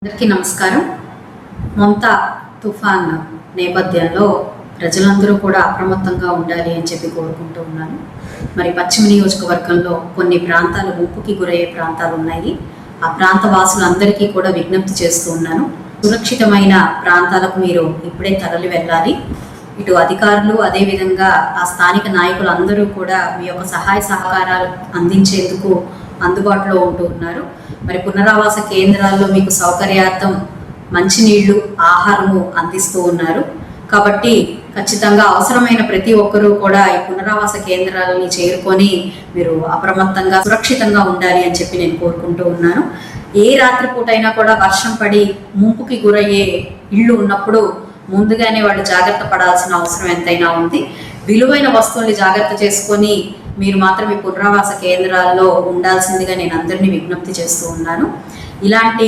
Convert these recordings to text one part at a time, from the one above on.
అందరికీ నమస్కారం. మొంతా తుఫాన్ నేపథ్యంలో ప్రజలందరూ కూడా అప్రమత్తంగా ఉండాలి అని చెప్పి కోరుకుంటూ ఉన్నాను. మరి పశ్చిమ నియోజకవర్గంలో కొన్ని ప్రాంతాలు ముప్పుకి గురయ్యే ప్రాంతాలు ఉన్నాయి. ఆ ప్రాంత వాసులందరికీ కూడా విజ్ఞప్తి చేస్తూ ఉన్నాను. సురక్షితమైన ప్రాంతాలకు మీరు ఇప్పుడే తరలి వెళ్ళాలి. ఇటు అధికారులు అదేవిధంగా ఆ స్థానిక నాయకులు అందరూ కూడా మీ యొక్క సహాయ సహకారాలు అందించేందుకు అందుబాటులో ఉంటూ ఉన్నారు. మరి పునరావాస కేంద్రాల్లో మీకు సౌకర్యార్థం మంచినీళ్లు, ఆహారము అందిస్తూ ఉన్నారు. కాబట్టి ఖచ్చితంగా అవసరమైన ప్రతి ఒక్కరూ కూడా ఈ పునరావాస కేంద్రాలని చేరుకొని మీరు అప్రమత్తంగా సురక్షితంగా ఉండాలి అని చెప్పి నేను కోరుకుంటూ ఉన్నాను. ఏ రాత్రిపూటైనా కూడా వర్షం పడి ముంపుకి గురయ్యే ఇళ్ళు ఉన్నప్పుడు ముందుగానే వాళ్ళు జాగ్రత్త పడాల్సిన అవసరం ఎంతైనా ఉంది. విలువైన వస్తువుల్ని జాగ్రత్త చేసుకొని మీరు మాత్రం ఈ పునరావాస కేంద్రాల్లో ఉండాల్సిందిగా నేను అందరినీ విజ్ఞప్తి చేస్తూ ఉన్నాను. ఇలాంటి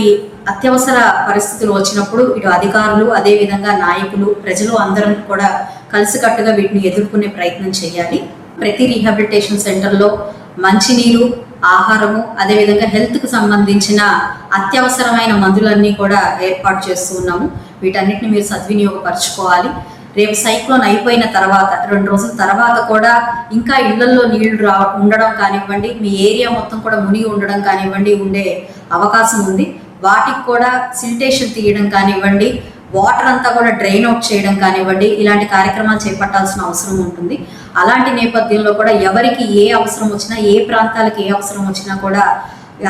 అత్యవసర పరిస్థితులు వచ్చినప్పుడు ఇటు అధికారులు అదేవిధంగా నాయకులు ప్రజలు అందరం కూడా కలిసికట్టుగా వీటిని ఎదుర్కొనే ప్రయత్నం చేయాలి. ప్రతి రీహాబిలిటేషన్ సెంటర్లో మంచినీరు, ఆహారము అదేవిధంగా హెల్త్కు సంబంధించిన అత్యవసరమైన మందులన్నీ కూడా ఏర్పాటు చేస్తూ ఉన్నాము. వీటన్నిటిని మీరు సద్వినియోగపరచుకోవాలి. రేపు సైక్లోన్ అయిపోయిన తర్వాత 2 రోజుల తర్వాత కూడా ఇంకా ఇళ్లలో నీళ్లు ఉండడం కానివ్వండి, మీ ఏరియా మొత్తం కూడా మునిగి ఉండడం కానివ్వండి ఉండే అవకాశం ఉంది. వాటికి కూడా సిల్టేషన్ తీయడం కానివ్వండి, వాటర్ అంతా కూడా డ్రైన్ అవుట్ చేయడం కానివ్వండి, ఇలాంటి కార్యక్రమాలు చేపట్టాల్సిన అవసరం ఉంటుంది. అలాంటి నేపథ్యంలో కూడా ఎవరికి ఏ అవసరం వచ్చినా, ఏ ప్రాంతాలకు ఏ అవసరం వచ్చినా కూడా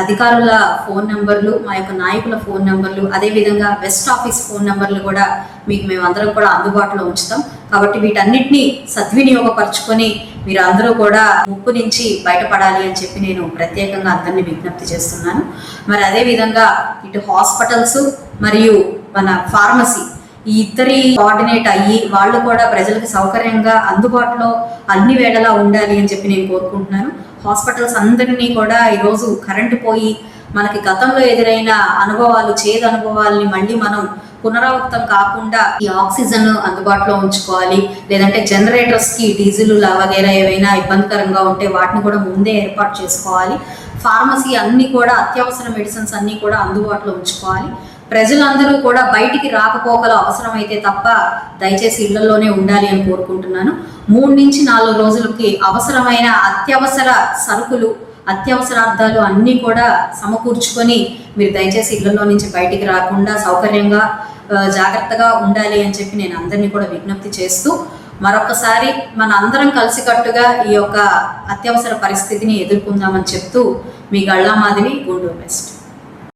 అధికారుల ఫోన్ నెంబర్లు, మా యొక్క నాయకుల ఫోన్ నెంబర్లు, అదేవిధంగా వెస్ట్ ఆఫీస్ ఫోన్ నెంబర్లు కూడా మీకు మేమందరం కూడా అందుబాటులో ఉంచుతాం. కాబట్టి వీటన్నిటిని సద్వినియోగపరచుకొని మీరు అందరూ కూడా ముప్పు నుంచి బయటపడాలి అని చెప్పి నేను ప్రత్యేకంగా అందరినీ విజ్ఞప్తి చేస్తున్నాను. మరి అదేవిధంగా ఇటు హాస్పిటల్స్ మరియు మన ఫార్మసీ ఈ ఇద్దరి కోఆర్డినేట్ అయ్యి వాళ్ళు కూడా ప్రజలకు సౌకర్యంగా అందుబాటులో అన్ని వేళలా ఉండాలి అని చెప్పి నేను కోరుకుంటున్నాను. హాస్పిటల్స్ అందరినీ కూడా ఈరోజు కరెంటు పోయి మనకి గతంలో ఎదురైన అనుభవాలు, చేదు అనుభవాలని మళ్ళీ మనం పునరావృతం కాకుండా ఈ ఆక్సిజన్ అందుబాటులో ఉంచుకోవాలి. లేదంటే జనరేటర్స్కి డీజిల్ వగైరా ఏవైనా ఇబ్బందికరంగా ఉంటే వాటిని కూడా ముందే ఏర్పాటు చేసుకోవాలి. ఫార్మసీ అన్నీ కూడా అత్యవసర మెడిసిన్స్ అన్నీ కూడా అందుబాటులో ఉంచుకోవాలి. ప్రజలందరూ కూడా బయటికి రాకపోకలు అవసరమైతే తప్ప దయచేసి ఇళ్లలోనే ఉండాలి అని కోరుకుంటున్నాను. 3 నుంచి 4 రోజులకి అవసరమైన అత్యవసర సరుకులు, అత్యవసరార్థాలు అన్నీ కూడా సమకూర్చుకొని మీరు దయచేసి ఇళ్లలో నుంచి బయటికి రాకుండా సౌకర్యంగా జాగ్రత్తగా ఉండాలి అని చెప్పి నేను అందరినీ కూడా విజ్ఞప్తి చేస్తూ మరొకసారి మన అందరం కలిసికట్టుగా ఈ యొక్క అత్యవసర పరిస్థితిని ఎదుర్కొందామని చెప్తూ మీ గళ్ళామాదిని గుంటూరు వెస్ట్.